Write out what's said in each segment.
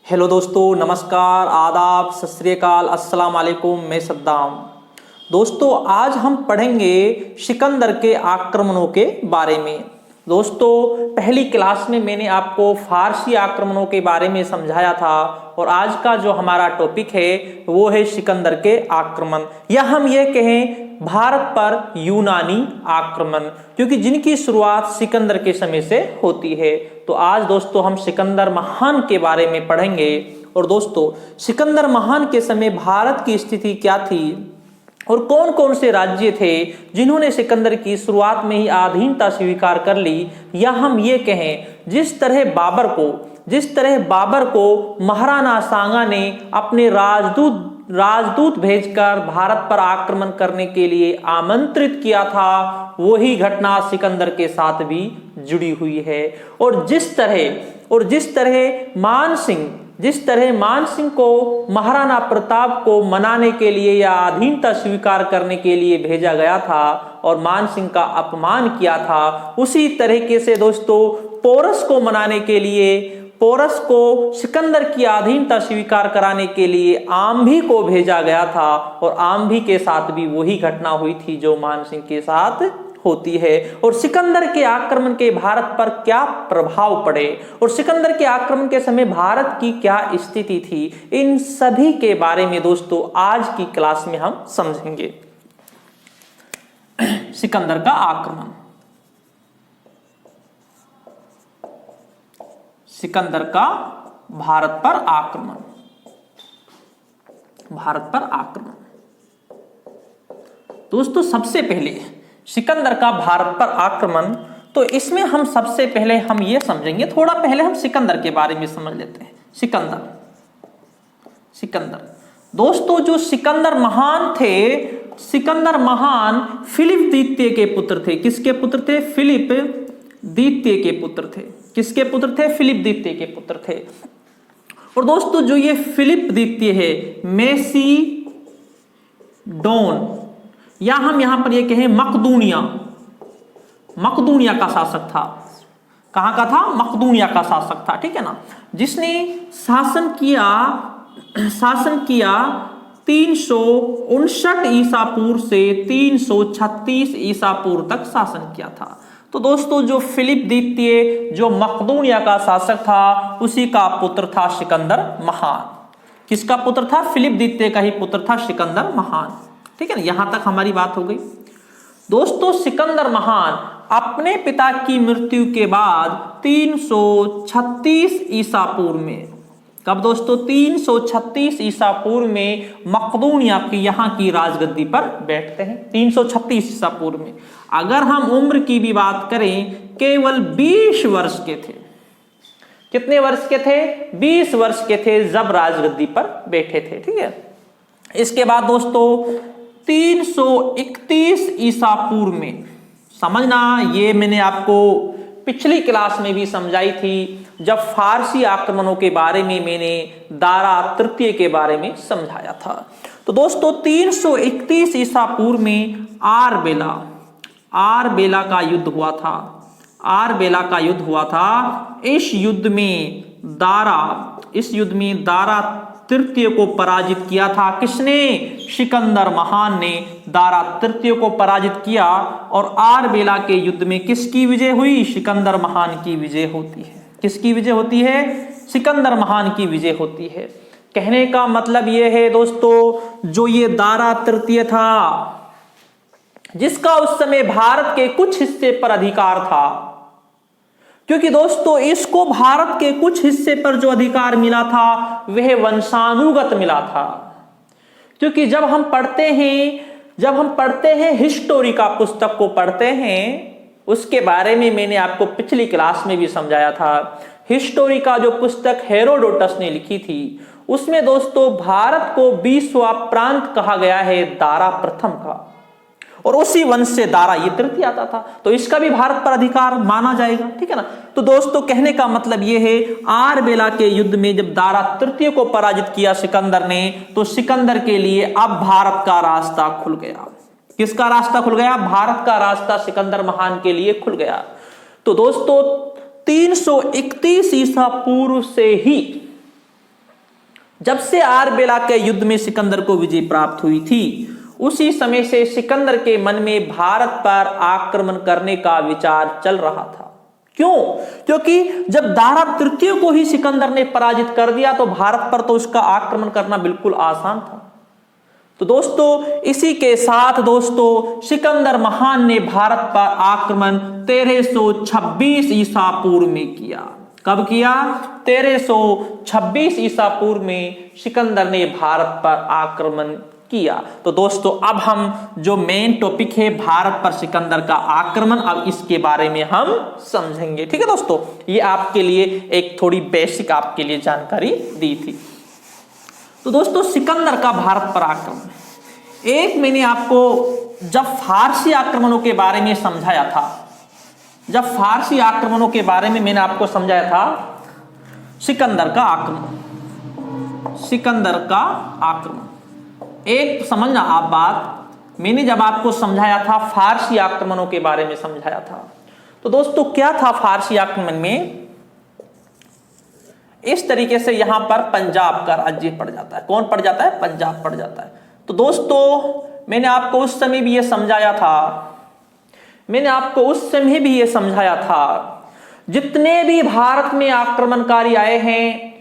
Hello दोस्तों, नमस्कार, आदाब, सत श्री अकाल, अस्सलाम वालेकुम। मैं सद्दाम। दोस्तों, आज हम पढ़ेंगे सिकंदर के आक्रमणों के बारे में। दोस्तों, पहली क्लास में मैंने आपको फारसी आक्रमणों के बारे में समझाया था और आज का जो हमारा टॉपिक है वो है सिकंदर के आक्रमण, या हम ये कहें भारत पर यूनानी आक्रमण, क्योंकि जिनकी शुरुआत सिकंदर के समय से होती है। तो आज दोस्तों हम सिकंदर महान के बारे में पढ़ेंगे। और दोस्तों, सिकंदर महान के समय भारत की स्थिति क्या थी और कौन कौन से राज्य थे जिन्होंने सिकंदर की शुरुआत में ही अधीनता स्वीकार कर ली, या हम ये कहें जिस तरह बाबर को महाराणा सांगा ने अपने राजदूत भेजकर भारत पर आक्रमण करने के लिए आमंत्रित किया था, वही घटना सिकंदर के साथ भी जुड़ी हुई है। और जिस तरह मान सिंह को महाराणा प्रताप को मनाने के लिए या अधीनता स्वीकार करने के लिए भेजा गया था और मान सिंह का अपमान किया था, उसी तरीके से दोस्तों पोरस को मनाने के लिए, पोरस को सिकंदर की अधीनता स्वीकार कराने के लिए आम्भी को भेजा गया था और आम्भी के साथ भी वही घटना हुई थी जो मान सिंह के साथ होती है। और सिकंदर के आक्रमण के भारत पर क्या प्रभाव पड़े और सिकंदर के आक्रमण के समय भारत की क्या स्थिति थी, इन सभी के बारे में दोस्तों आज की क्लास में हम समझेंगे। सिकंदर का आक्रमण, सिकंदर का भारत पर आक्रमण। दोस्तों, सबसे पहले सिकंदर का भारत पर आक्रमण, तो इसमें हम सबसे पहले हम ये समझेंगे, थोड़ा पहले हम सिकंदर के बारे में समझ लेते हैं। सिकंदर दोस्तों, जो सिकंदर महान थे, सिकंदर महान फिलिप द्वितीय के पुत्र थे। किसके पुत्र थे? फिलिप द्वितीय के पुत्र थे। किसके पुत्र थे? फिलिप द्वितीय के पुत्र थे। और दोस्तों, जो ये फिलिप द्वितीय है, मैसिडोन, या हम यहां पर ये कहें मकदूनिया का शासक था। कहां का था? मकदूनिया का शासक था, ठीक है ना, जिसने शासन किया 359 ईसा पूर्व से 336 ईसा पूर्व तक शासन किया था। तो दोस्तों, जो फिलिप द्वितीय जो मकदूनिया का शासक था, उसी का पुत्र था सिकंदर महान। किसका पुत्र था? फिलिप द्वितीय का ही पुत्र था सिकंदर महान, ठीक है ना। यहां तक हमारी बात हो गई। दोस्तों, सिकंदर महान अपने पिता की मृत्यु के बाद 336 ईसा पूर्व में, कब दोस्तों? 336 ईसा पूर्व में मकदूनिया की यहां की राजगद्दी पर बैठते हैं। 336 ईसा पूर्व में, अगर हम उम्र की भी बात करें, केवल 20 वर्ष के थे। कितने वर्ष के थे? 20 वर्ष के थे जब राजगद्दी पर बैठे थे, ठीक है। इसके बाद दोस्तों 331 ईसा पूर्व में, समझना, ये मैंने आपको पिछली क्लास में भी समझाई थी, जब फारसी आक्रमणों के बारे में मैंने दारा तृतीय के बारे में समझाया था। तो दोस्तों 331 ईसा पूर्व में आरबेला का युद्ध हुआ था। इस युद्ध में दारा तृतीय को पराजित किया था। किसने? सिकंदर महान ने दारा तृतीय को पराजित किया। और आरबेला के युद्ध में किसकी विजय हुई? सिकंदर महान की विजय होती है। किसकी विजय होती है? सिकंदर महान की विजय होती है। कहने का मतलब यह है दोस्तों, जो ये दारा तृतीय था, जिसका उस समय भारत के कुछ हिस्से पर अधिकार था, क्योंकि दोस्तों इसको भारत के कुछ हिस्से पर जो अधिकार मिला था वह वंशानुगत मिला था। क्योंकि जब हम पढ़ते हैं हिस्टोरी का पुस्तक को पढ़ते हैं, उसके बारे में मैंने आपको पिछली क्लास में भी समझाया था। हिस्टोरी का जो पुस्तक हेरोडोटस ने लिखी थी, उसमें दोस्तों भारत को 20वां प्रांत कहा गया है दारा प्रथम का, और उसी वंश से दारा ये तृतीय आता था, तो इसका भी भारत पर अधिकार माना जाएगा, ठीक है ना। तो दोस्तों कहने का मतलब ये है, आरबेला के युद्ध में जब दारा तृतीय को पराजित किया सिकंदर ने, तो सिकंदर के लिए अब भारत का रास्ता खुल गया। किसका रास्ता खुल गया? भारत का रास्ता सिकंदर महान के लिए खुल गया। तो दोस्तों 331 ईसा पूर्व से ही जब से आरबेला के युद्ध में सिकंदर को विजय प्राप्त हुई थी, उसी समय से सिकंदर के मन में भारत पर आक्रमण करने का विचार चल रहा था। क्यों? क्योंकि जब दारा तृतीय को ही सिकंदर ने पराजित कर दिया तो भारत पर तो उसका आक्रमण करना बिल्कुल आसान था। तो दोस्तों इसी के साथ दोस्तों सिकंदर महान ने भारत पर आक्रमण 1326 ईसा पूर्व में किया। कब किया? 1326 ईसा पूर्व में सिकंदर ने भारत पर आक्रमण किया। तो दोस्तों अब हम जो मेन टॉपिक है भारत पर सिकंदर का आक्रमण, अब इसके बारे में हम समझेंगे। ठीक है दोस्तों, ये आपके लिए एक थोड़ी बेसिक आपके लिए जानकारी दी थी। तो दोस्तों सिकंदर का भारत पर आक्रमण, एक मैंने आपको जब फारसी आक्रमणों के बारे में समझाया था, जब फारसी आक्रमणों के बारे में मैंने आपको समझाया था सिकंदर का आक्रमण, सिकंदर का आक्रमण, एक समझना आप बात, मैंने जब आपको समझाया था फारसी आक्रमणों के बारे में समझाया था, तो दोस्तों क्या था फारसी आक्रमण में? इस तरीके से यहां पर पंजाब का राज्य पड़ जाता है। कौन पड़ जाता है? पंजाब पड़ जाता है। तो दोस्तों मैंने आपको उस समय भी यह समझाया था, मैंने आपको उस समय भी यह समझाया था, जितने भी भारत में आक्रमणकारी आए हैं,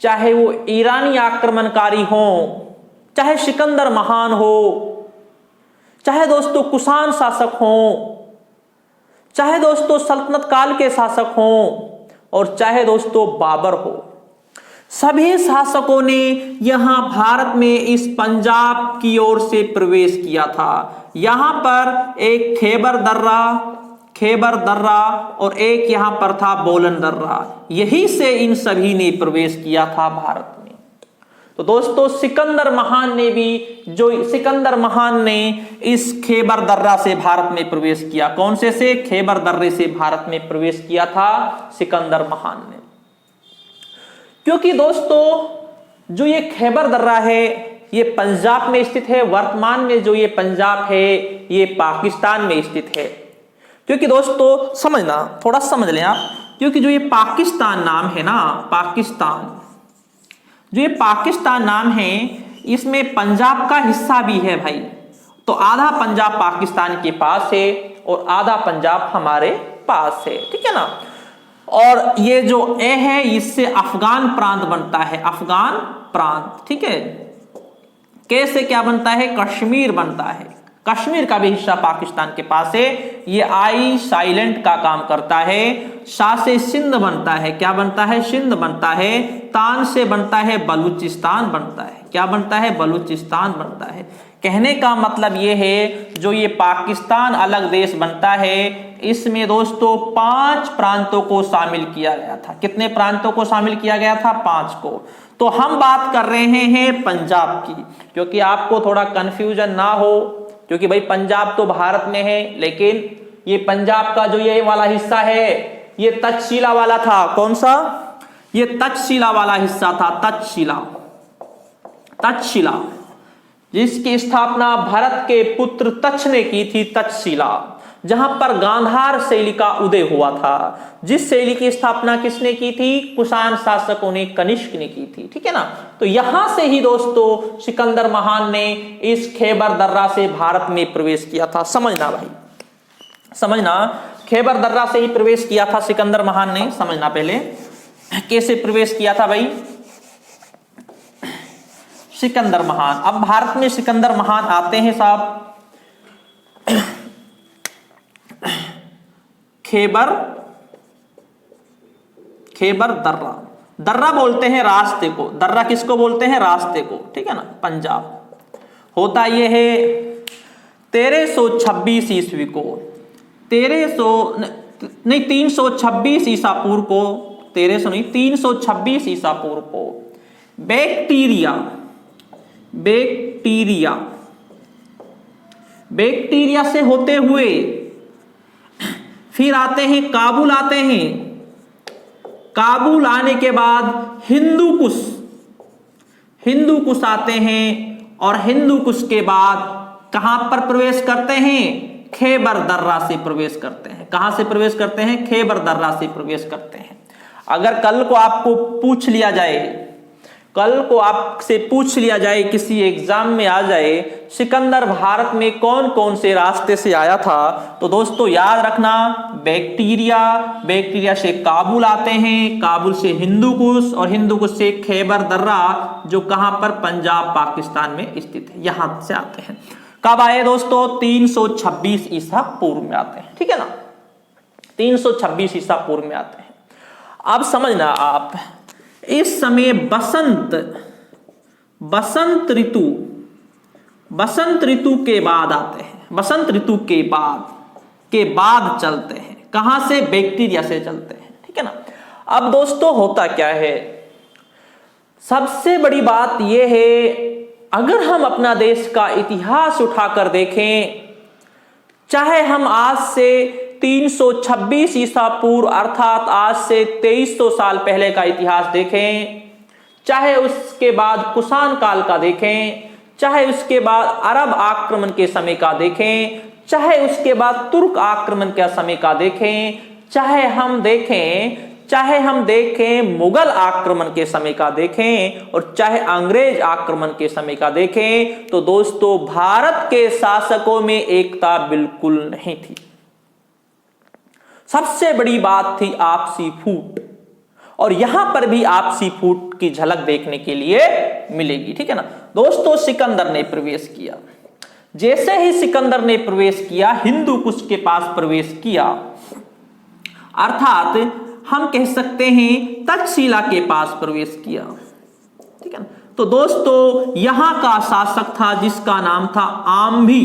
चाहे वो ईरानी आक्रमणकारी हों, चाहे सिकंदर महान हो, चाहे दोस्तों कुषाण शासक हों, चाहे दोस्तों सल्तनत काल के शासक हों, और चाहे दोस्तों बाबर हो, सभी शासकों ने यहां भारत में इस पंजाब की ओर से प्रवेश किया था। यहां पर एक खैबर दर्रा और एक यहां पर था बोलन दर्रा, यही से इन सभी ने प्रवेश किया था भारत में। तो दोस्तों सिकंदर महान ने इस खैबर दर्रा से भारत में प्रवेश किया। कौन से खैबर दर्रे से भारत में प्रवेश किया था सिकंदर महान ने। क्योंकि दोस्तों जो ये खैबर दर्रा है ये पंजाब में स्थित है, वर्तमान में जो ये पंजाब है ये पाकिस्तान में स्थित है। क्योंकि दोस्तों समझना, थोड़ा समझ लें आप, क्योंकि जो ये पाकिस्तान नाम है ना, पाकिस्तान, जो ये पाकिस्तान नाम है, इसमें पंजाब का हिस्सा भी है भाई। तो आधा पंजाब पाकिस्तान के पास है और आधा पंजाब हमारे पास है, ठीक है ना। और ये जो ए है इससे अफगान प्रांत बनता है, अफगान प्रांत, ठीक है। कैसे क्या बनता है? कश्मीर बनता है। कश्मीर का भी हिस्सा पाकिस्तान के पास है। ये आई साइलेंट का काम करता है। शाह से सिंध बनता है। क्या बनता है? सिंध बनता है। तान से बनता है बलूचिस्तान बनता है। क्या बनता है? बलूचिस्तान बनता है। कहने का मतलब ये है जो ये पाकिस्तान अलग देश बनता है, इसमें दोस्तों 5 प्रांतों को शामिल किया गया था। कितने प्रांतों को शामिल किया गया था? 5 को। तो हम बात कर रहे हैं पंजाब की, क्योंकि आपको थोड़ा कंफ्यूजन ना हो, क्योंकि भाई पंजाब तो भारत में है, लेकिन ये पंजाब का जो ये वाला हिस्सा है ये तक्षशिला वाला था। कौन सा? ये तक्षशिला वाला हिस्सा था। तक्षशिला जिसकी स्थापना भरत के पुत्र तक्ष ने की थी। तक्षशिला जहां पर गांधार शैली का उदय हुआ था, जिस शैली की स्थापना किसने की थी? कुषाण शासकों ने, कनिष्क ने की थी, ठीक है ना। तो यहां से ही दोस्तों सिकंदर महान ने इस खैबर दर्रा से भारत में प्रवेश किया था। समझना भाई, समझना, खैबर दर्रा से ही प्रवेश किया था सिकंदर महान ने। समझना पहले कैसे प्रवेश किया था भाई सिकंदर महान। अब भारत में सिकंदर महान आते हैं साहब खैबर दर्रा बोलते हैं रास्ते को। दर्रा किसको बोलते हैं? रास्ते को, ठीक है ना। पंजाब होता यह है 1326 ईस्वी को, 326 ईसा पूर्व को, 1300 नहीं 326 ईसा पूर्व को बैक्टीरिया से होते हुए फिर आते हैं काबुल आते हैं। काबुल आने के बाद हिंदू कुश आते हैं और हिंदू कुश के बाद कहां पर प्रवेश करते हैं? खैबर दर्रा से प्रवेश करते हैं। कहां से प्रवेश करते हैं? खैबर दर्रा से प्रवेश करते हैं। अगर कल को आपको पूछ लिया जाए कल को आपसे पूछ लिया जाए, किसी एग्जाम में आ जाए, सिकंदर भारत में कौन कौन से रास्ते से आया था, तो दोस्तों याद रखना, बैक्टीरिया से काबुल आते हैं, काबुल से हिंदूकुश, और हिंदूकुश से खैबर दर्रा, जो कहां पर, पंजाब पाकिस्तान में स्थित है, यहां से आते हैं। कब आए दोस्तों? 326 ईसा पूर्व में आते हैं, ठीक है ना, 326 ईसा पूर्व में आते हैं। अब समझना आप, इस समय बसंत ऋतु के बाद आते हैं, बसंत ऋतु के बाद चलते हैं, कहां से? बैक्टीरिया से चलते हैं, ठीक है ना। अब दोस्तों होता क्या है, सबसे बड़ी बात यह है, अगर हम अपना देश का इतिहास उठाकर देखें, चाहे हम आज से 326 ईसा पूर्व अर्थात आज से 2300 साल पहले का इतिहास देखें, चाहे उसके बाद कुषाण काल का देखें, चाहे उसके बाद अरब आक्रमण के समय का देखें, चाहे उसके बाद तुर्क आक्रमण के समय का देखें, चाहे हम देखें मुगल आक्रमण के समय का देखें, और चाहे अंग्रेज आक्रमण के समय का देखें, तो दोस्तों भारत के शासकों में एकता बिल्कुल नहीं थी। सबसे बड़ी बात थी आपसी फूट, और यहां पर भी आपसी फूट की झलक देखने के लिए मिलेगी, ठीक है ना। दोस्तों सिकंदर ने प्रवेश किया, जैसे ही सिकंदर ने प्रवेश किया, हिंदूकुश के पास प्रवेश किया, अर्थात हम कह सकते हैं तक्षशिला के पास प्रवेश किया, ठीक है ना। तो दोस्तों यहां का शासक था जिसका नाम था आम्भी।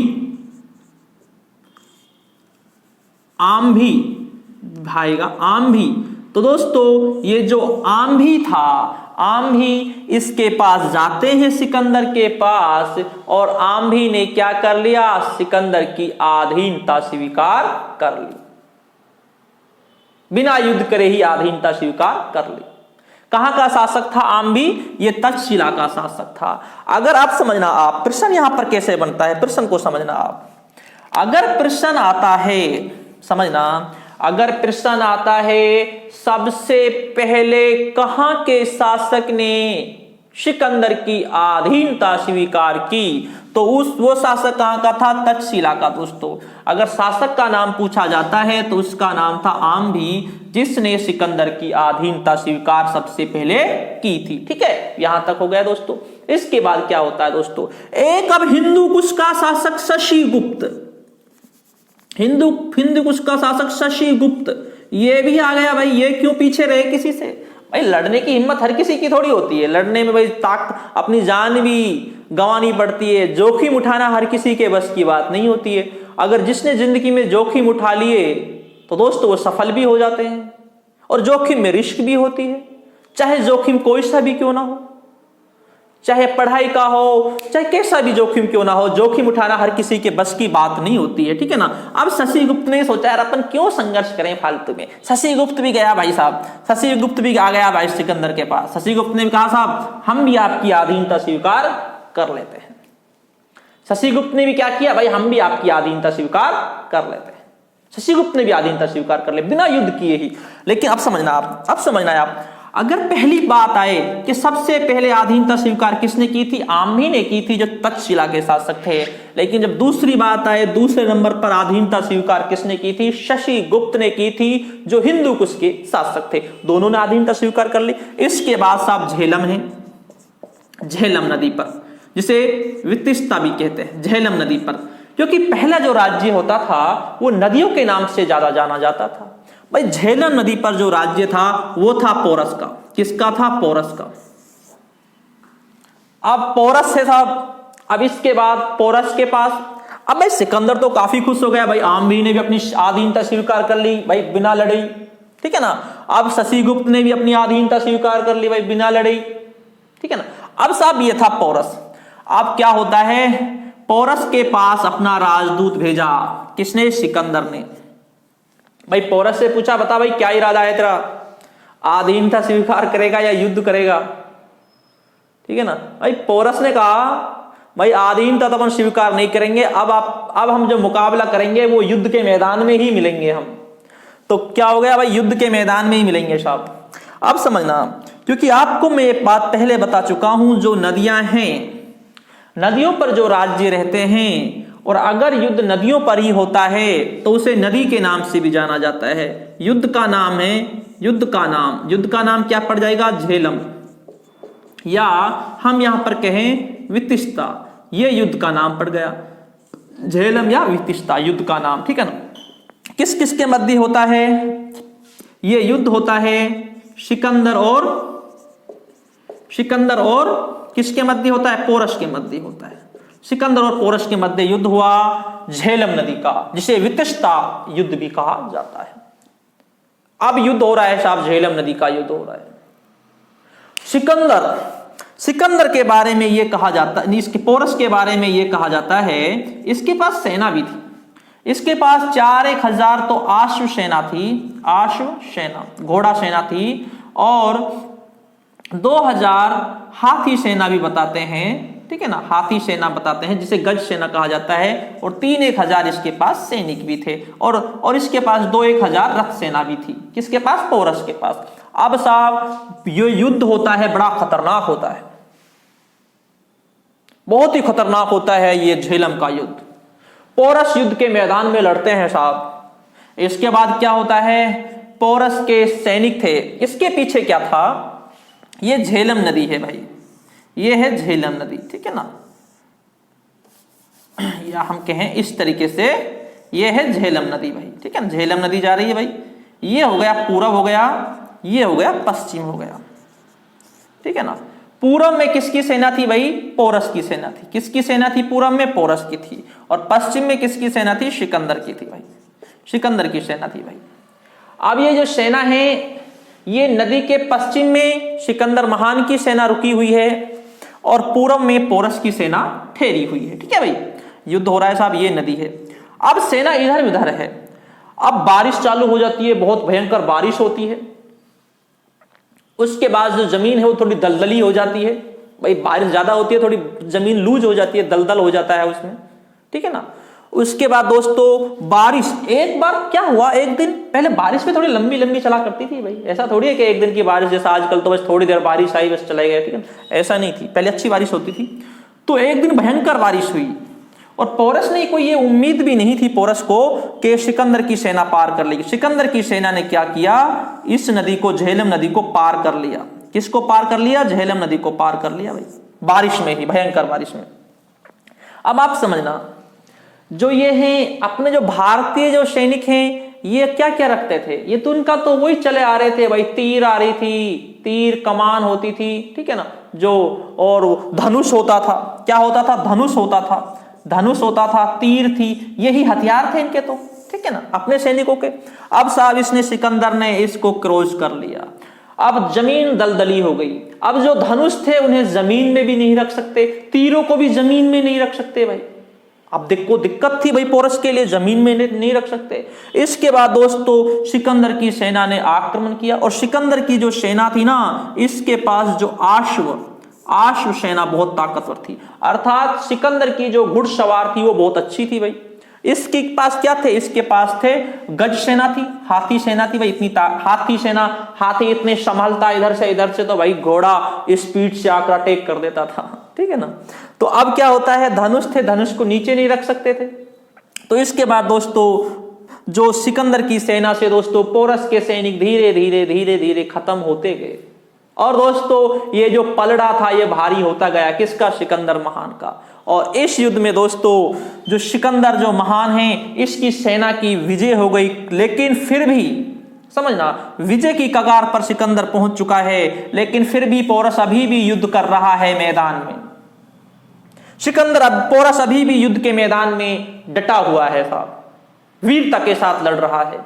तो दोस्तों ये जो आम्भी था, आम्भी इसके पास जाते हैं सिकंदर के पास, और आम्भी ने क्या कर लिया? सिकंदर की अधीनता स्वीकार कर ली, बिना युद्ध करे ही अधीनता स्वीकार कर ली। कहां का शासक था आम्भी? ये तक्षशिला का शासक था। अगर आप समझना, आप प्रश्न यहां पर कैसे बनता है, प्रश्न को समझना आप। अगर प्रश्न आता है, समझना, अगर प्रश्न आता है सबसे पहले कहां के शासक ने सिकंदर की अधीनता स्वीकार की, तो वो शासक कहां का था? तक्षशिला का। दोस्तों अगर शासक का नाम पूछा जाता है तो उसका नाम था आम्भी, जिसने सिकंदर की अधीनता स्वीकार सबसे पहले की थी, ठीक है। यहां तक हो गया दोस्तों। इसके बाद क्या होता है दोस्तों, एक अब हिंदूकुश का शासक शशिगुप्त, हिंदूकुश का शासक शशिगुप्त, ये भी आ गया। भाई ये क्यों पीछे रहे किसी से? भाई लड़ने की हिम्मत हर किसी की थोड़ी होती है, लड़ने में भाई अपनी जान भी गंवानी पड़ती है, जोखिम उठाना हर किसी के बस की बात नहीं होती है। अगर जिसने जिंदगी में जोखिम उठा लिए तो दोस्तों वो सफल भी हो जाते हैं, और जोखिम में रिस्क भी होती है, चाहे जोखिम कोई सा भी क्यों ना हो, चाहे पढ़ाई का हो, चाहे कैसा भी जोखिम क्यों ना हो, जोखिम उठाना हर किसी के बस की बात नहीं होती है, ठीक है ना। अब शशिगुप्त ने सोचा यार अपन क्यों संघर्ष करें फालतू में। शशिगुप्त भी गया भाई साहब, शशिगुप्त भी आ गया भाई सिकंदर के पास। शशिगुप्त ने भी कहा साहब हम भी आपकी अधीनता स्वीकार कर लेते हैं। शशिगुप्त ने भी क्या किया भाई, हम भी आपकी अधीनता स्वीकार कर लेते हैं। शशिगुप्त ने भी अधीनता स्वीकार कर ले बिना युद्ध किए ही। लेकिन अब समझना आप, अगर पहली बात आए कि सबसे पहले अधीनता स्वीकार किसने की थी, आम्भी ने की थी, जो तक्षशिला के शासक थे। लेकिन जब दूसरी बात आए, दूसरे नंबर पर अधीनता स्वीकार किसने की थी, शशिगुप्त ने की थी, जो हिंदूकुश के शासक थे। दोनों ने अधीनता स्वीकार कर ली। इसके बाद साहब झेलम है, झेलम नदी पर, जिसे वित्तिस्ता भी कहते हैं, झेलम नदी पर, क्योंकि पहला जो राज्य होता था वो नदियों के नाम से ज्यादा जाना जाता था। भाई झेलम नदी पर जो राज्य था वो था पोरस का। किसका था? पोरस का। अब पोरस है साहब, अब इसके बाद पोरस के पास, अब भाई सिकंदर तो काफी खुश हो गया, भाई आम्भी ने भी अपनी अधीनता स्वीकार कर ली भाई बिना लड़ाई, ठीक है ना। अब शशिगुप्त ने भी अपनी अधीनता स्वीकार कर ली भाई बिना लड़ाई, ठीक है ना। अब साहब ये था पोरस। अब क्या होता है, पोरस के पास अपना राजदूत भेजा, किसने? सिकंदर ने। भाई पोरस से पूछा बता भाई क्या इरादा है तेरा, अधीनता स्वीकार करेगा या युद्ध करेगा, ठीक है ना। भाई पोरस ने कहा भाई अधीनता तो अपन स्वीकार नहीं करेंगे, अब हम जो मुकाबला करेंगे वो युद्ध के मैदान में ही मिलेंगे हम। तो क्या हो गया भाई, युद्ध के मैदान में ही मिलेंगे साहब। अब समझना, क्योंकि आपको मैं एक बात पहले बता चुका हूं, जो नदियां हैं, नदियों पर जो राज्य रहते हैं, और अगर युद्ध नदियों पर ही होता है तो उसे नदी के नाम से भी जाना जाता है। युद्ध का नाम है, युद्ध का नाम क्या पड़ जाएगा? झेलम, या हम यहां पर कहें वितिष्ठा, ये युद्ध का नाम पड़ गया, झेलम या वितिष्ठा युद्ध का नाम, ठीक है ना। किस किस के मध्य होता है ये युद्ध? होता है सिकंदर और किसके मध्य होता है? पोरस के मध्य होता है। सिकंदर और पोरस के मध्य युद्ध हुआ झेलम नदी का, जिसे वितिष्ठा युद्ध भी कहा जाता है। अब युद्ध हो रहा है साहब, झेलम नदी का युद्ध हो रहा है। सिकंदर के बारे में यह कहा जाता है, इसके पोरस के बारे में यह कहा जाता है, इसके पास सेना भी थी। इसके पास 4,000 तो आश्व सेना थी, घोड़ा सेना थी, और 2,000 हाथी सेना भी बताते हैं, ठीक है ना, हाथी सेना बताते हैं, जिसे गज सेना कहा जाता है, और 3,000 इसके पास सैनिक भी थे, और इसके पास 2,000 रथ सेना भी थी। किसके पास? पोरस के पास। अब साहब ये युद्ध होता है, बड़ा खतरनाक होता है, बहुत ही खतरनाक होता है ये झेलम का युद्ध। पोरस युद्ध के मैदान में लड़ते हैं साहब। इसके बाद क्या होता है? पोरस के सैनिक थे, इसके पीछे क्या था? ये झेलम नदी है भाई, ये है झेलम नदी, ठीक है ना, या हम कहें इस तरीके से, ये है झेलम नदी भाई, ठीक है ना, झेलम नदी जा रही है भाई। ये हो गया पूरब हो गया, ये हो गया पश्चिम हो गया, ठीक है ना। पूरब में किसकी सेना थी भाई? पोरस की सेना थी। किसकी सेना थी पूरब में? पोरस की थी। और पश्चिम में किसकी सेना थी? सिकंदर की थी भाई, सिकंदर की सेना थी भाई। अब ये जो सेना है, ये नदी के पश्चिम में सिकंदर महान की सेना रुकी हुई है, और पूरब में पोरस की सेना ठहरी हुई है, ठीक है भाई। युद्ध हो रहा है साहब, ये नदी है। अब सेना इधर उधर है। अब बारिश चालू हो जाती है, बहुत भयंकर बारिश होती है। उसके बाद जो जमीन है वो थोड़ी दलदली हो जाती है भाई, बारिश ज्यादा होती है, थोड़ी जमीन लूज हो जाती है, दलदल हो जाता है उसमें, ठीक है ना। उसके बाद दोस्तों बारिश, एक बार क्या हुआ, एक दिन पहले बारिश में थोड़ी लंबी लंबी चला करती थी भाई। ऐसा थोड़ी है कि एक दिन की बारिश जैसा आजकल तो बस थोड़ी देर बारिश आई बस चले गए, ठीक है, ऐसा नहीं थी, पहले अच्छी बारिश होती थी। तो एक दिन भयंकर बारिश हुई, और पोरस ने कोई ये उम्मीद भी नहीं थी पोरस को कि सिकंदर की सेना पार कर लेगी। सिकंदर की सेना ने क्या किया? इस नदी को, झेलम नदी को पार कर लिया। किसको पार कर लिया? झेलम नदी को पार कर लिया भाई, बारिश में ही, भयंकर बारिश में। अब आप समझना, जो ये हैं अपने जो भारतीय जो सैनिक हैं, ये क्या क्या रखते थे? ये तो उनका तो वही चले आ रहे थे भाई, तीर आ रही थी, तीर कमान होती थी, ठीक है ना, जो, और धनुष होता था। क्या होता था? धनुष होता था, धनुष होता था, तीर थी, यही हथियार थे इनके तो, ठीक है ना, अपने सैनिकों के। अब साहब इसने, सिकंदर ने इसको क्रॉस कर लिया। अब जमीन दलदली हो गई। अब जो धनुष थे उन्हें जमीन में भी नहीं रख सकते, तीरों को भी जमीन में नहीं रख सकते भाई। अब देखो दिक्कत थी भाई पोरस के लिए, जमीन में नहीं रख सकते। इसके बाद दोस्तों सिकंदर की सेना ने आक्रमण किया, और सिकंदर की जो सेना थी ना, इसके पास जो आश्व सेना बहुत ताकतवर थी, अर्थात सिकंदर की जो घुड़सवार थी वो बहुत अच्छी थी भाई। इसके पास क्या थे? इसके पास थे गज सेना थी, हाथी सेना थी भाई। इतनी हाथी सेना, हाथी इतने संभालता इधर से तो भाई घोड़ा स्पीड से आकर अटैक कर देता था, ठीक है ना। तो अब क्या होता है, धनुष थे, धनुष को नीचे नहीं रख सकते थे। तो इसके बाद दोस्तों जो सिकंदर की सेना से दोस्तों पोरस के सैनिक धीरे धीरे खत्म होते गए, और दोस्तों ये जो पलड़ा था ये भारी होता गया, किसका? सिकंदर महान का। और इस युद्ध में दोस्तों जो सिकंदर जो महान है, इसकी सेना की विजय हो गई। लेकिन फिर भी समझना, विजय की कगार पर सिकंदर पहुंच चुका है, लेकिन फिर भी पोरस अभी भी युद्ध कर रहा है मैदान में। पोरस अभी भी युद्ध के मैदान में डटा हुआ है साहब, वीरता के साथ लड़ रहा है।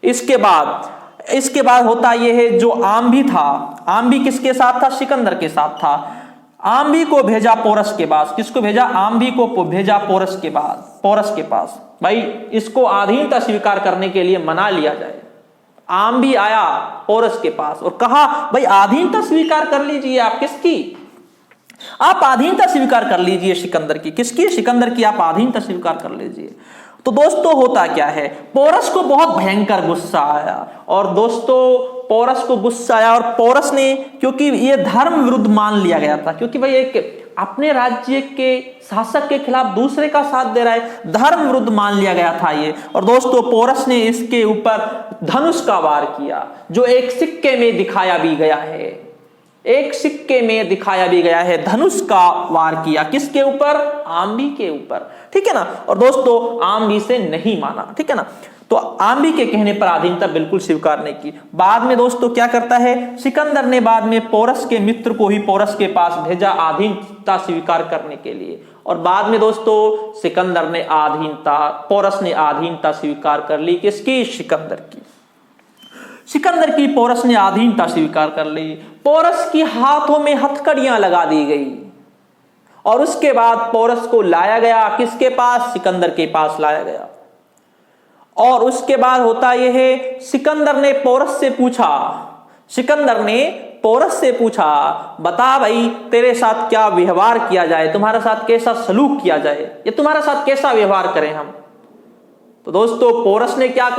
इसके बाद होता यह है, जो आम्भी था, आम्भी किसके साथ था? सिकंदर के साथ था। आम्भी को भेजा पोरस के पास। किसको भेजा? आम्भी को भेजा पोरस के पास भाई, इसको अधीनता स्वीकार करने के लिए मना लिया जाए। आम्भी आया पोरस के पास और कहा भाई अधीनता स्वीकार कर लीजिए। आप किसकी? आप अधीनता स्वीकार कर लीजिए सिकंदर की। किसकी? सिकंदर की आप अधीनता स्वीकार कर लीजिए। तो दोस्तों होता क्या है, पोरस को बहुत भयंकर गुस्सा आया और दोस्तों पोरस को गुस्सा आया और पोरस ने, क्योंकि ये धर्म विरुद्ध मान लिया गया था, क्योंकि भाई एक अपने राज्य के शासक के खिलाफ दूसरे का साथ दे रहा है, धर्म विरुद्ध मान लिया गया था ये। और दोस्तों पोरस ने इसके ऊपर धनुष का वार किया, जो एक सिक्के में दिखाया भी गया है, एक सिक्के में दिखाया भी गया है, धनुष का वार किया। किसके ऊपर? आम्बी के ऊपर, ठीक है ना। और दोस्तों आम्बी से नहीं माना, ठीक है ना। तो आम्बी के कहने पर अधीनता बिल्कुल स्वीकार नहीं की। बाद में दोस्तों क्या करता है, सिकंदर ने बाद में पोरस के मित्र को ही पोरस के पास भेजा अधीनता स्वीकार करने के लिए। और बाद में दोस्तों सिकंदर ने पोरस ने अधीनता स्वीकार कर ली। किसकी? सिकंदर की पोरस ने अधीनता स्वीकार कर ली। पोरस की हाथों में हथकड़ियां लगा दी गई और उसके बाद पोरस को लाया गया किसके पास? सिकंदर के पास लाया गया। और उसके बाद होता यह है, सिकंदर ने पोरस से पूछा बता भाई तेरे साथ क्या व्यवहार किया जाए, तुम्हारे साथ कैसा सलूक किया जाए, या तुम्हारे साथ कैसा व्यवहार करें हम। तो दोस्तों पोरस ने क्या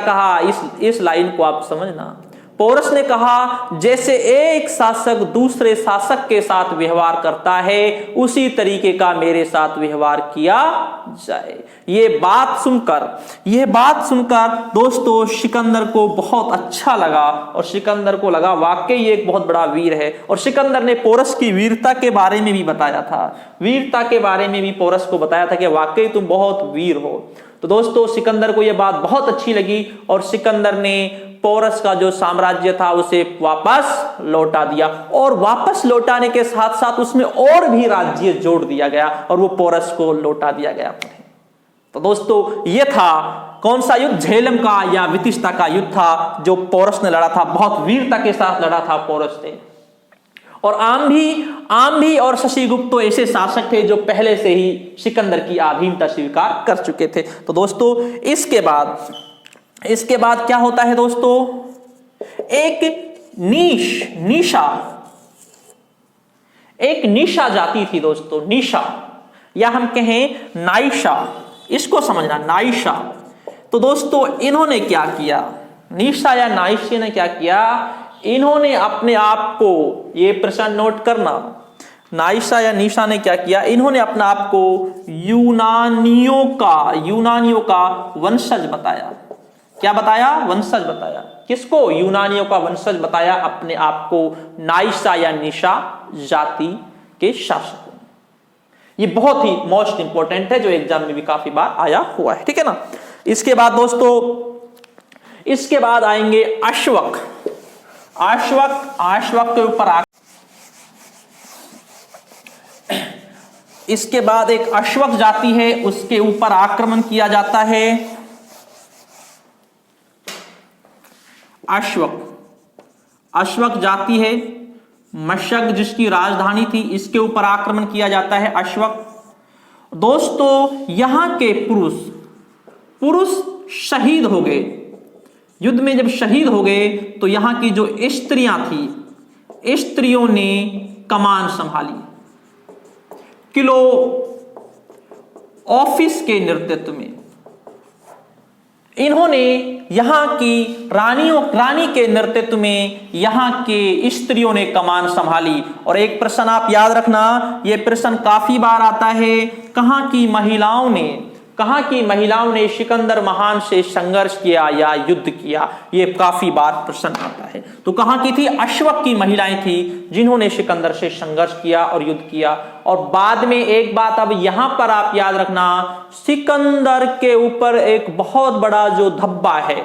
कहा, इस लाइन को आप समझना। पोरस ने कहा जैसे एक शासक दूसरे शासक के साथ व्यवहार करता है उसी तरीके का मेरे साथ व्यवहार किया जाए। ये बात सुनकर दोस्तों सिकंदर को बहुत अच्छा लगा और सिकंदर को लगा वाकई ये एक बहुत बड़ा वीर है। और सिकंदर ने पोरस की वीरता के बारे में भी बताया था, कि वाकई तुम बहुत वीर हो। तो दोस्तों सिकंदर को यह बात बहुत अच्छी लगी और सिकंदर ने पोरस का जो साम्राज्य था उसे वापस लौटा दिया। और वापस लौटाने के साथ साथ उसमें और भी राज्य जोड़ दिया गया और वो पोरस को लौटा दिया गया। तो दोस्तों ये था कौन सा युद्ध? झेलम का या वितिष्ठा का युद्ध था, जो पोरस ने लड़ा था। बहुत वीरता के साथ लड़ा था पोरस ने। और आम्भी और शशिगुप्त तो ऐसे शासक थे जो पहले से ही सिकंदर की अधीनता स्वीकार कर चुके थे। तो दोस्तों इसके बाद क्या होता है दोस्तों, एक निशा जाति थी दोस्तों, निशा या हम कहें नाइशा, इसको समझना, नाइशा। तो दोस्तों इन्होंने क्या किया, निशा या नाइशा ने क्या किया, इन्होंने अपने आप को, ये प्रश्न नोट करना, नाइशा या निशा ने क्या किया, इन्होंने अपने आप को यूनानियों का वंशज बताया। क्या बताया? वंशज बताया। किसको? यूनानियों का वंशज बताया अपने आप को नाइशा या निशा जाति के शासकों। ये बहुत ही मोस्ट इंपॉर्टेंट है, जो एग्जाम में भी काफी बार आया हुआ है, ठीक है ना। इसके बाद दोस्तों, इसके बाद आएंगे अश्वक के ऊपर इसके बाद एक अश्वक जाति है, उसके ऊपर आक्रमण किया जाता है। अश्वक जाति है, मशक जिसकी राजधानी थी, इसके ऊपर आक्रमण किया जाता है। अश्वक दोस्तों यहां के पुरुष शहीद हो गए युद्ध में। जब शहीद हो गए तो यहां की जो स्त्रियां थी, स्त्रियों ने कमान संभाली। क्लोओफिस के नेतृत्व में इन्होंने यहां की रानी के नेतृत्व में यहां के स्त्रियों ने कमान संभाली। और एक प्रश्न आप याद रखना, यह प्रश्न काफी बार आता है, कहां की महिलाओं ने सिकंदर महान से संघर्ष किया या युद्ध किया, यह काफी बार प्रश्न आता है। तो कहां की थी? अश्वक की महिलाएं थी जिन्होंने सिकंदर से संघर्ष किया और युद्ध किया। और बाद में एक बात अब यहां पर आप याद रखना, सिकंदर के ऊपर एक बहुत बड़ा जो धब्बा है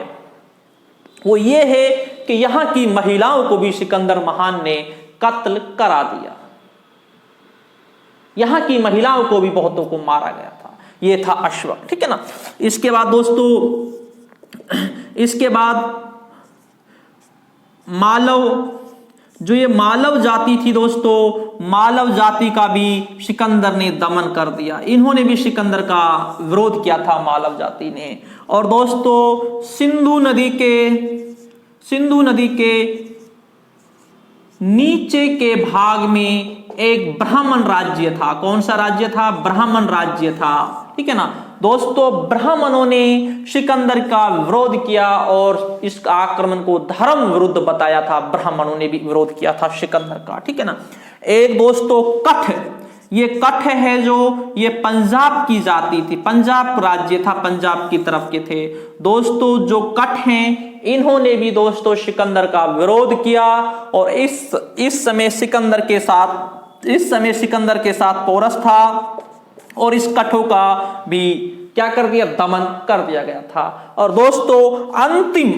वो ये है कि यहां की महिलाओं को भी सिकंदर महान ने कत्ल करा दिया। यहां की महिलाओं को भी बहुतों को मारा गया था। ये था अश्वक, ठीक है ना। इसके बाद दोस्तों, मालव जाति थी दोस्तों, मालव जाति का भी सिकंदर ने दमन कर दिया। इन्होंने भी सिकंदर का विरोध किया था, मालव जाति ने। और दोस्तों सिंधु नदी के नीचे के भाग में एक ब्राह्मण राज्य था। कौन सा राज्य था? ब्राह्मण राज्य था। ठीक है ना दोस्तों, ब्राह्मणों ने सिकंदर का विरोध किया और इस आक्रमण को धर्म विरुद्ध बताया था। ब्राह्मणों ने भी विरोध किया था सिकंदर का। ठीक है ना। एक दोस्तों कठ, ये कठ है जो ये पंजाब की जाति थी, पंजाब राज्य था, पंजाब की तरफ के थे दोस्तों। जो कठ हैं इन्होंने भी दोस्तों सिकंदर का विरोध किया और इस समय सिकंदर के साथ पोरस था और इस कठों का भी क्या कर दिया? दमन कर दिया गया था। और दोस्तों अंतिम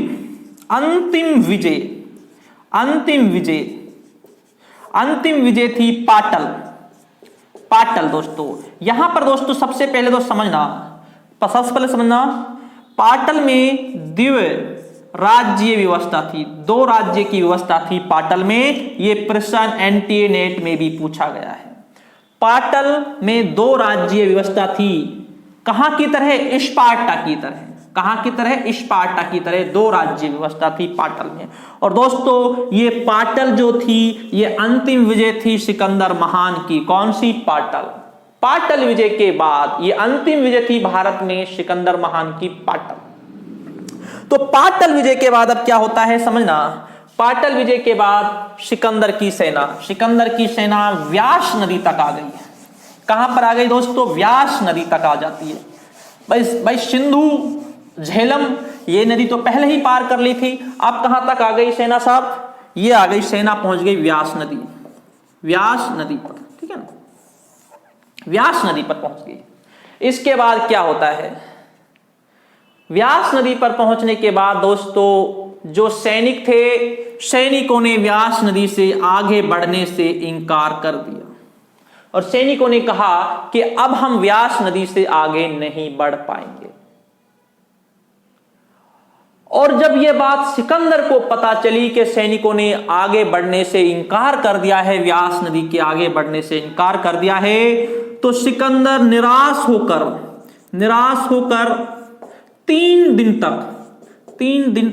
विजय थी पाटल दोस्तों। यहां पर दोस्तों सबसे पहले तो समझना, पाटल में द्वितीय राज्य व्यवस्था थी, 2 राज्य की व्यवस्था थी पाटल में। ये प्रश्न एनटीए में भी पूछा गया है। पाटल में 2 राज्य व्यवस्था थी। कहां की तरह? स्पार्टा की तरह। कहां की तरह? स्पार्टा की तरह 2 राज्य व्यवस्था थी पाटल में। और दोस्तों ये पाटल जो थी ये अंतिम विजय थी सिकंदर महान की। कौन सी? पाटल विजय के बाद ये अंतिम विजय थी भारत में सिकंदर महान की, पाटल। तो पाटल विजय के बाद अब क्या होता है समझना। पाटल विजय के बाद सिकंदर की सेना व्यास नदी तक आ गई है। कहां पर आ गई दोस्तों? व्यास नदी तक आ जाती है। भाई सिंधु, झेलम ये नदी तो पहले ही पार कर ली थी। अब कहां तक आ गई सेना साहब? ये आ गई सेना, पहुंच गई व्यास नदी पर। ठीक है ना, व्यास नदी पर पहुंच गई। इसके बाद क्या होता है? व्यास नदी पर पहुंचने के बाद दोस्तों जो सैनिक थे, सैनिकों ने व्यास नदी से आगे बढ़ने से इंकार कर दिया और सैनिकों ने कहा कि अब हम व्यास नदी से आगे नहीं बढ़ पाएंगे। और जब यह बात सिकंदर को पता चली कि सैनिकों ने आगे बढ़ने से इंकार कर दिया है, व्यास नदी के आगे बढ़ने से इंकार कर दिया है, तो सिकंदर निराश होकर 3 दिन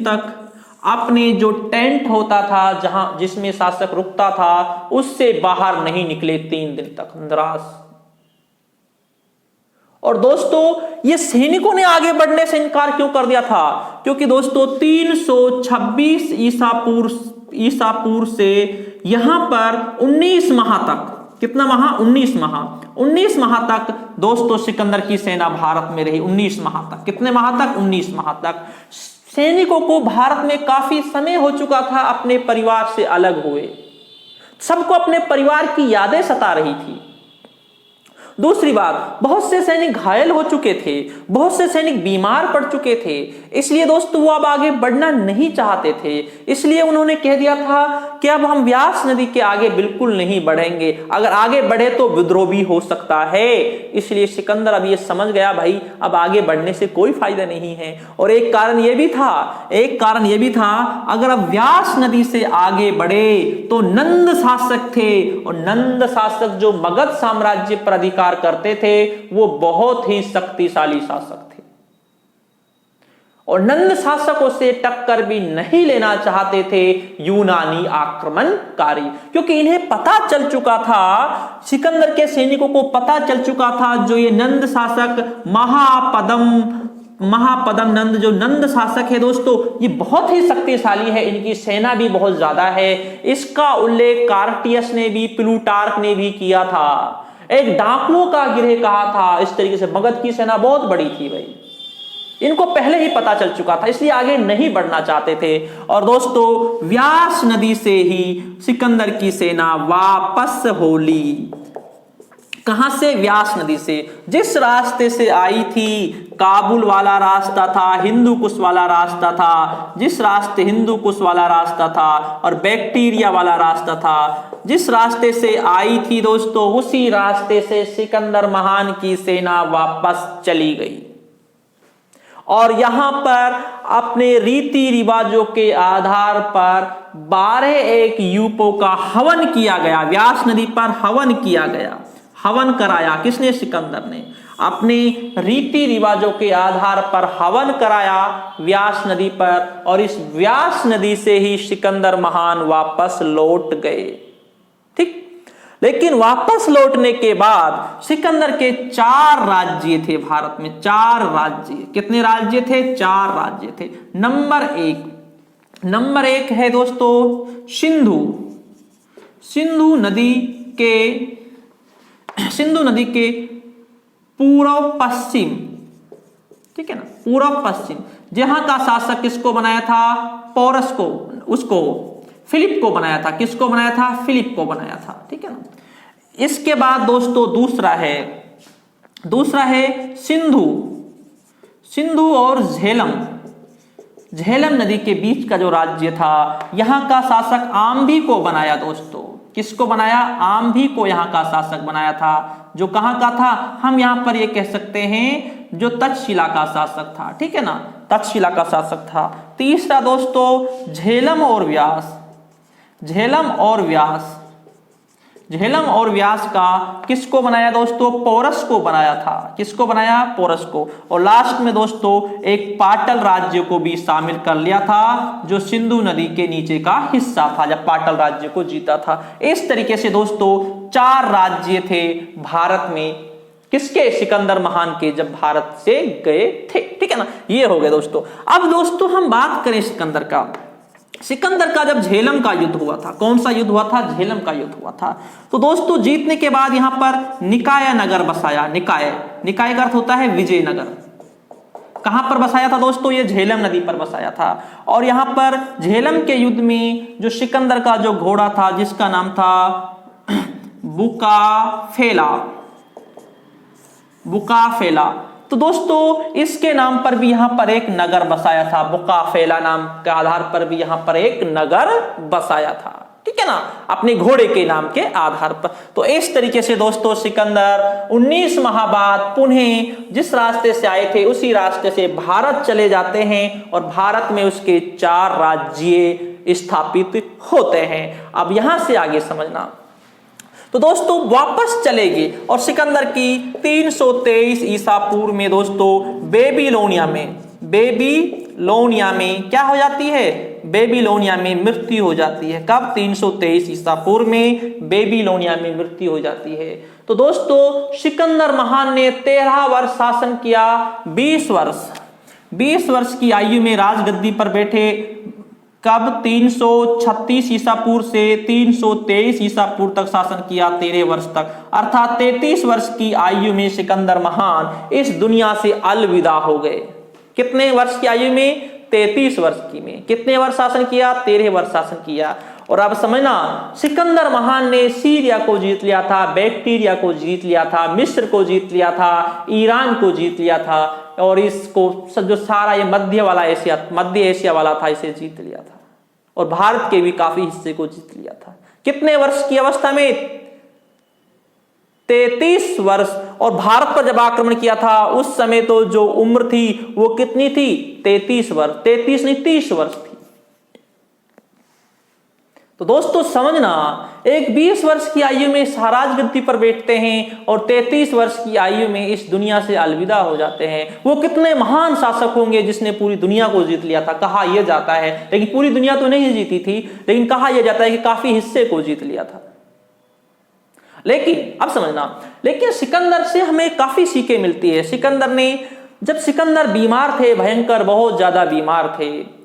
तक अपने जो टेंट होता था जिसमें शासक रुकता था उससे बाहर नहीं निकले। 3 दिन तक निराश। और दोस्तों ये सैनिकों ने आगे बढ़ने से इनकार क्यों कर दिया था? क्योंकि दोस्तों 326 ईसा पूर्व से यहां पर 19 माह तक, कितना माह? 19 माह तक दोस्तों सिकंदर की सेना भारत में रही। 19 माह तक। कितने माह तक? 19 माह तक। सैनिकों को भारत में काफी समय हो चुका था अपने परिवार से अलग हुए, सबको अपने परिवार की यादें सता रही थी। दूसरी बात, बहुत से सैनिक घायल हो चुके थे, बहुत से सैनिक बीमार पड़ चुके थे, इसलिए दोस्तों वो अब आगे बढ़ना नहीं चाहते थे। इसलिए उन्होंने कह दिया था कि अब हम व्यास नदी के आगे बिल्कुल नहीं बढ़ेंगे, अगर आगे बढ़े तो विद्रोह भी हो सकता है। इसलिए सिकंदर अब ये समझ गया भाई अब आगे बढ़ने से कोई फायदा नहीं है। और एक कारण यह भी था अगर अब व्यास नदी से आगे बढ़े तो नंद शासक थे, और नंद शासक जो मगध साम्राज्य पर अधिकार करते थे वो बहुत ही शक्तिशाली शासक थे और नंद शासकों से टक्कर भी नहीं लेना चाहते थे यूनानी आक्रमणकारी, क्योंकि इन्हें पता चल चुका था, सिकंदर के सैनिकों को पता चल चुका था जो ये नंद शासक महापदम नंद जो नंद शासक है दोस्तों ये बहुत ही शक्तिशाली है, इनकी सेना भी बहुत ज्यादा है। इसका उल्लेख कार्टियस ने भी, प्लूटार्क ने भी किया था। एक डाकुओं का गिरोह कहा था इस तरीके से। मगध की सेना बहुत बड़ी थी भाई, इनको पहले ही पता चल चुका था, इसलिए आगे नहीं बढ़ना चाहते थे। और दोस्तों व्यास नदी से ही सिकंदर की सेना वापस हो ली। कहां से? व्यास नदी से। जिस रास्ते से आई थी, काबुल वाला रास्ता था, हिंदू कुश वाला रास्ता था, जिस रास्ते हिंदू कुश वाला रास्ता था और बैक्टीरिया वाला रास्ता था, जिस रास्ते से आई थी दोस्तों उसी रास्ते से सिकंदर महान की सेना वापस चली गई। और यहां पर अपने रीति रिवाजों के आधार पर 12 एक यूपों का हवन किया गया। व्यास नदी पर हवन किया गया। हवन कराया किसने? सिकंदर ने। अपने रीति रिवाजों के आधार पर हवन कराया व्यास नदी पर, और इस व्यास नदी से ही सिकंदर महान वापस लौट गए। ठीक। लेकिन वापस लौटने के बाद सिकंदर के 4 राज्य थे भारत में, 4 राज्य। कितने राज्य थे? 4 राज्य थे। नंबर एक है दोस्तों सिंधु नदी के पूर्व पश्चिम, ठीक है ना, पूर्व पश्चिम, जहां का शासक किसको बनाया था? पोरस को, उसको फिलिप को बनाया था। किसको बनाया था? फिलिप को बनाया था, ठीक है ना। इसके बाद दोस्तों दूसरा है सिंधु और झेलम नदी के बीच का जो राज्य था, यहां का शासक आम्भी को बनाया दोस्तों। किसको बनाया? आम्भी को यहां का शासक बनाया था, जो कहां का था? हम यहां पर ये कह सकते हैं जो तक्षशिला का शासक था, ठीक है ना, तक्षशिला का शासक था। तीसरा दोस्तों झेलम और व्यास का किसको बनाया दोस्तों? पोरस को बनाया था। किसको बनाया? पोरस को। और लास्ट में दोस्तों एक पाटल राज्य को भी शामिल कर लिया था, जो सिंधु नदी के नीचे का हिस्सा था, जब पाटल राज्य को जीता था। इस तरीके से दोस्तों 4 राज्य थे भारत में, किसके? सिकंदर महान के, जब भारत से गए थे, ठीक है ना। ये हो गए दोस्तों। अब दोस्तों हम बात करें सिकंदर का जब झेलम का युद्ध हुआ था। कौन सा युद्ध हुआ था? झेलम का युद्ध हुआ था। तो दोस्तों जीतने के बाद यहां पर निकाय नगर बसाया। निकाय का अर्थ होता है विजयनगर। कहां पर बसाया था दोस्तों? ये झेलम नदी पर बसाया था। और यहां पर झेलम के युद्ध में जो सिकंदर का जो घोड़ा था, जिसका नाम था बुकाफेला, तो दोस्तों इसके नाम पर भी यहां पर एक नगर बसाया था। बुकाफेला नाम के आधार पर भी यहां पर एक नगर बसाया था, ठीक है ना, अपने घोड़े के नाम के आधार पर। तो इस तरीके से दोस्तों सिकंदर 19 माह बाद पुनः जिस रास्ते से आए थे उसी रास्ते से भारत चले जाते हैं और भारत में उसके 4 राज्य स्थापित होते हैं। अब यहां से आगे समझना, तो दोस्तों वापस चलेंगे और सिकंदर की 323 ईसा पूर्व में दोस्तों बेबीलोनिया में क्या हो जाती है? बेबीलोनिया में मृत्यु हो जाती है। कब? 323 ईसा पूर्व में बेबीलोनिया में मृत्यु हो जाती है। तो दोस्तों सिकंदर महान ने 13 वर्ष शासन किया। 20 वर्ष की आयु में राजगद्दी पर बैठे। कब? 336 ईसा पूर्व से 323 ईसा पूर्व तक शासन किया, 13 वर्ष तक, अर्थात 33 वर्ष की आयु में सिकंदर महान इस दुनिया से अलविदा हो गए। कितने वर्ष की आयु में? 33 वर्ष की में। कितने वर्ष शासन किया? 13 वर्ष शासन किया। और अब समझना, सिकंदर महान ने सीरिया को जीत लिया था, बैक्टीरिया को जीत लिया था, मिस्र को जीत लिया था, ईरान को जीत लिया था, और इसको जो सारा ये मध्य एशिया वाला था, इसे जीत लिया था, और भारत के भी काफी हिस्से को जीत लिया था। कितने वर्ष की अवस्था में? 33 वर्ष। और भारत पर जब आक्रमण किया था उस समय तो जो उम्र थी वो कितनी थी? 33 वर्ष। 33 नहीं, 30 वर्ष थी। तो दोस्तों समझना, एक 20 वर्ष की आयु में राजगद्दी पर बैठते हैं और 33 वर्ष की आयु में इस दुनिया से अलविदा हो जाते हैं। वो कितने महान शासक होंगे जिसने पूरी दुनिया को जीत लिया था। कहा यह जाता है, लेकिन पूरी दुनिया तो नहीं जीती थी, लेकिन कहा यह जाता है कि काफी हिस्से को जीत लिया था। लेकिन अब समझना, लेकिन सिकंदर से हमें काफी सीखें मिलती है। जब सिकंदर बीमार थे, भयंकर बहुत ज्यादा बीमार थे,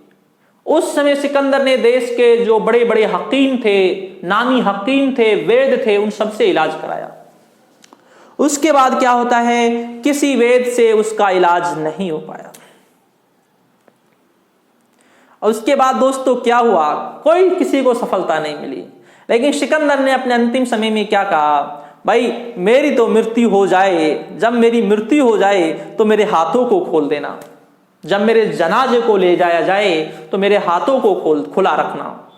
उस समय सिकंदर ने देश के जो बड़े बड़े हकीम थे, नामी हकीम थे, वैद्य थे, उन सबसे इलाज कराया। उसके बाद क्या होता है? किसी वैद्य से उसका इलाज नहीं हो पाया। और उसके बाद दोस्तों क्या हुआ? कोई किसी को सफलता नहीं मिली। लेकिन सिकंदर ने अपने अंतिम समय में क्या कहा? भाई मेरी तो मृत्यु हो जाए, जब मेरी मृत्यु हो जाए तो मेरे हाथों को खोल देना, जब मेरे जनाजे को ले जाया जाए तो मेरे हाथों को खुला रखना,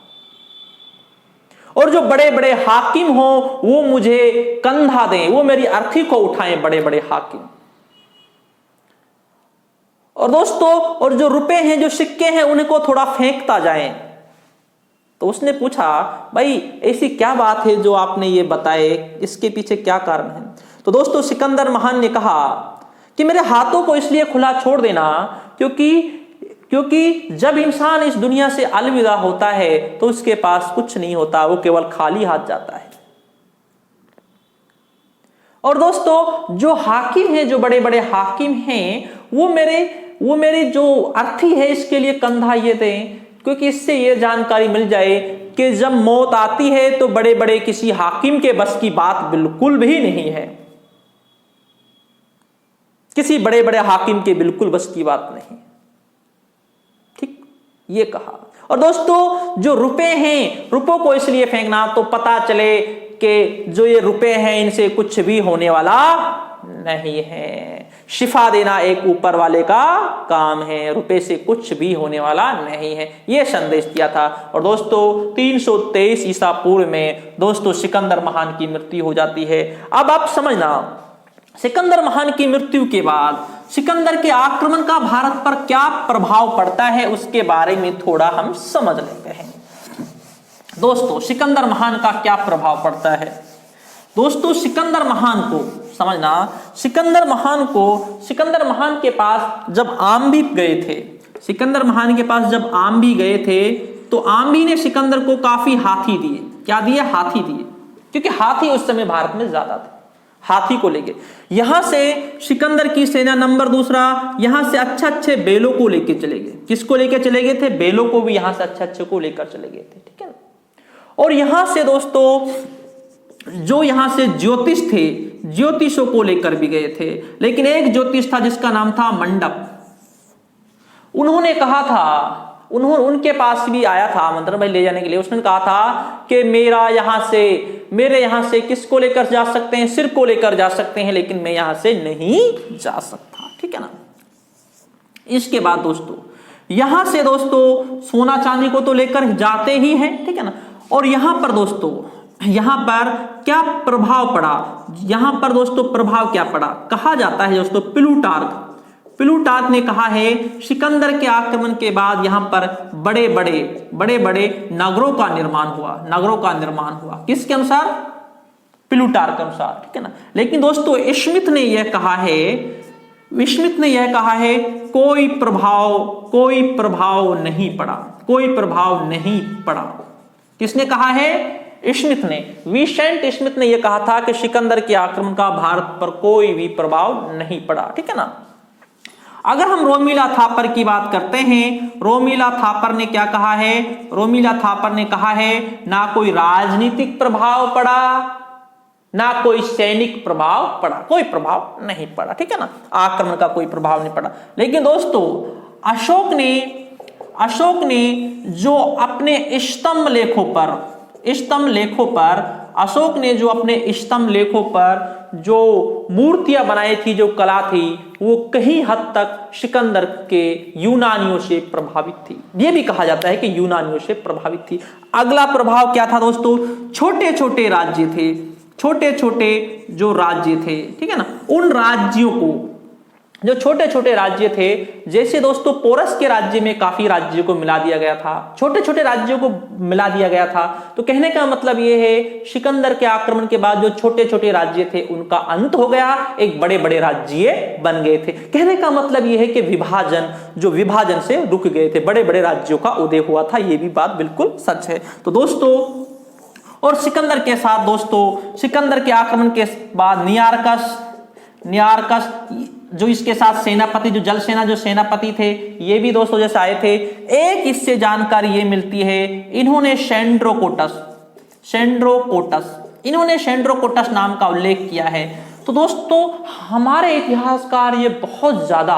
और जो बड़े बड़े हाकिम हो वो मुझे कंधा दें, वो मेरी अर्थी को उठाएं, बड़े बड़े हाकिम। और दोस्तों, और जो रुपए हैं, जो सिक्के हैं, उनको थोड़ा फेंकता जाए। तो उसने पूछा, भाई ऐसी क्या बात है जो आपने ये बताए, इसके पीछे क्या कारण है? तो दोस्तों सिकंदर महान ने कहा कि मेरे हाथों को इसलिए खुला छोड़ देना क्योंकि जब इंसान इस दुनिया से अलविदा होता है तो उसके पास कुछ नहीं होता, वो केवल खाली हाथ जाता है। और दोस्तों जो हाकिम हैं, जो बड़े बड़े हाकिम हैं, वो मेरे जो अर्थी है इसके लिए कंधा ये दें, क्योंकि इससे ये जानकारी मिल जाए कि जब मौत आती है तो बड़े बड़े किसी हाकिम के बस की बात बिल्कुल भी नहीं है, किसी बड़े बड़े हाकिम के बिल्कुल बस की बात नहीं। ठीक, ये कहा। और दोस्तों जो रुपए हैं, रुपयों को इसलिए फेंकना तो पता चले कि जो ये रुपए हैं इनसे कुछ भी होने वाला नहीं है। शिफा देना एक ऊपर वाले का काम है, रुपए से कुछ भी होने वाला नहीं है, यह संदेश दिया था। और दोस्तों 323 ईसा पूर्व में दोस्तों सिकंदर महान की मृत्यु हो जाती है। अब आप समझना, सिकंदर महान की मृत्यु के बाद सिकंदर के आक्रमण का भारत पर क्या प्रभाव पड़ता है उसके बारे में थोड़ा हम समझ लेते हैं। दोस्तों सिकंदर महान का क्या प्रभाव पड़ता है? दोस्तों सिकंदर महान को समझना, सिकंदर महान के पास जब आम्बी गए थे, सिकंदर महान के पास जब आम्बी गए थे तो आम्बी ने सिकंदर को काफी हाथी दिए। क्या दिए? हाथी दिए, क्योंकि हाथी उस समय भारत में ज्यादा थे। हाथी को लेके यहां से सिकंदर की सेना नंबर दूसरा यहां से अच्छे बेलों को लेके चले गए। किसको लेके चले गए थे? बेलों को भी यहां से अच्छे को लेकर चले गए थे। ठीक है ना। और यहां से दोस्तों जो यहां से ज्योतिष थे, ज्योतिषों को लेकर भी गए थे, लेकिन एक ज्योतिष था जिसका नाम था मंडप। उन्होंने कहा था, उनके पास भी आया था आमंत्रण भाई ले जाने के लिए। उसने कहा था कि मेरे यहां से किसको लेकर जा सकते हैं? सिर को लेकर जा सकते हैं, लेकिन मैं यहां से नहीं जा सकता। ठीक है ना। इसके बाद दोस्तों यहां से दोस्तों सोना चांदी को तो लेकर जाते ही हैं। ठीक है ना। और यहां पर दोस्तों यहां पर क्या प्रभाव पड़ा? यहां पर दोस्तों प्रभाव क्या पड़ा? कहा जाता है दोस्तों प्लूटार्क ने कहा है सिकंदर के आक्रमण के बाद यहां पर बड़े बड़े नगरों का निर्माण हुआ। किसके अनुसार? प्लूटार्क के अनुसार। ठीक है ना। लेकिन दोस्तों स्मिथ ने यह कहा है कोई प्रभाव नहीं पड़ा। किसने कहा है? स्मिथ ने, विसेंट स्मिथ ने यह कहा था कि सिकंदर के आक्रमण का भारत पर कोई भी प्रभाव नहीं पड़ा। ठीक है ना। अगर हम रोमिला थापर की बात करते हैं, रोमिला थापर ने क्या कहा है? रोमिला थापर ने कहा है ना कोई राजनीतिक प्रभाव पड़ा, ना कोई सैनिक प्रभाव पड़ा, कोई प्रभाव नहीं पड़ा। ठीक है ना। आक्रमण का कोई प्रभाव नहीं पड़ा। लेकिन दोस्तों अशोक ने जो अपने स्तंभ लेखों पर जो मूर्तियां बनाई थी, जो कला थी, वो कहीं हद तक सिकंदर के यूनानियों से प्रभावित थी। ये भी कहा जाता है कि यूनानियों से प्रभावित थी। अगला प्रभाव क्या था दोस्तों? छोटे छोटे जो राज्य थे, ठीक है ना, उन राज्यों को, जो छोटे छोटे राज्य थे, जैसे दोस्तों पोरस के राज्य में काफी राज्यों को मिला दिया गया था, छोटे छोटे राज्यों को मिला दिया गया था। तो कहने का मतलब यह है सिकंदर के आक्रमण के बाद जो छोटे छोटे राज्य थे उनका अंत हो गया, एक बड़े बड़े राज्य बन गए थे। कहने का मतलब यह है कि विभाजन से रुक गए थे, बड़े बड़े राज्यों का उदय हुआ था। यह भी बात बिल्कुल सच है। तो दोस्तों और सिकंदर के साथ दोस्तों सिकंदर के आक्रमण के बाद नियारकस जो इसके साथ सेनापति, जो जल सेना जो सेनापति थे, ये भी दोस्तों जैसे आए थे। एक इससे जानकारी ये मिलती है, इन्होंने सेंड्रोकोटस नाम का उल्लेख किया है। तो दोस्तों हमारे इतिहासकार ये बहुत ज्यादा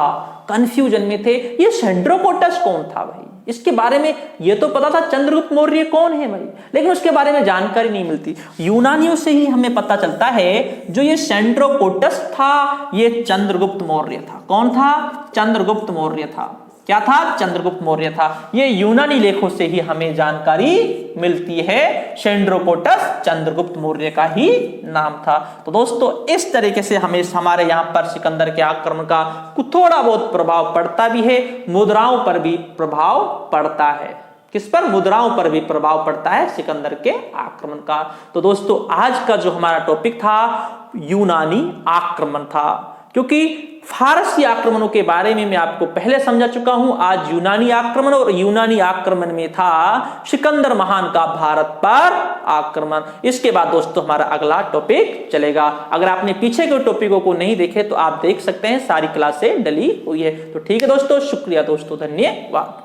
कंफ्यूजन में थे, ये सेंड्रोकोटस कौन था भाई? इसके बारे में ये तो पता था चंद्रगुप्त मौर्य कौन है भाई, लेकिन उसके बारे में जानकारी नहीं मिलती। यूनानियों से ही हमें पता चलता है जो ये सेंड्रोकोटस था ये चंद्रगुप्त मौर्य था। कौन था? चंद्रगुप्त मौर्य था। क्या था? चंद्रगुप्त मौर्य था। ये यूनानी लेखों से ही हमें जानकारी मिलती है, सेंड्रोकोटस चंद्रगुप्त मौर्य का ही नाम था। तो दोस्तों इस तरीके से हमारे यहाँ पर सिकंदर के आक्रमण का थोड़ा बहुत प्रभाव पड़ता भी है, मुद्राओं पर भी प्रभाव पड़ता है। किस पर? मुद्राओं पर भी प्रभाव पड़ता है सिकंदर के आक्रमण का। तो दोस्तों आज का जो हमारा टॉपिक था यूनानी आक्रमण था। क्योंकि फारसी आक्रमणों के बारे में मैं आपको पहले समझा चुका हूं। आज यूनानी आक्रमण, और यूनानी आक्रमण में था सिकंदर महान का भारत पर आक्रमण। इसके बाद दोस्तों हमारा अगला टॉपिक चलेगा। अगर आपने पीछे के टॉपिकों को नहीं देखे तो आप देख सकते हैं, सारी क्लासें डली हुई है। तो ठीक है दोस्तों, शुक्रिया दोस्तों, धन्यवाद।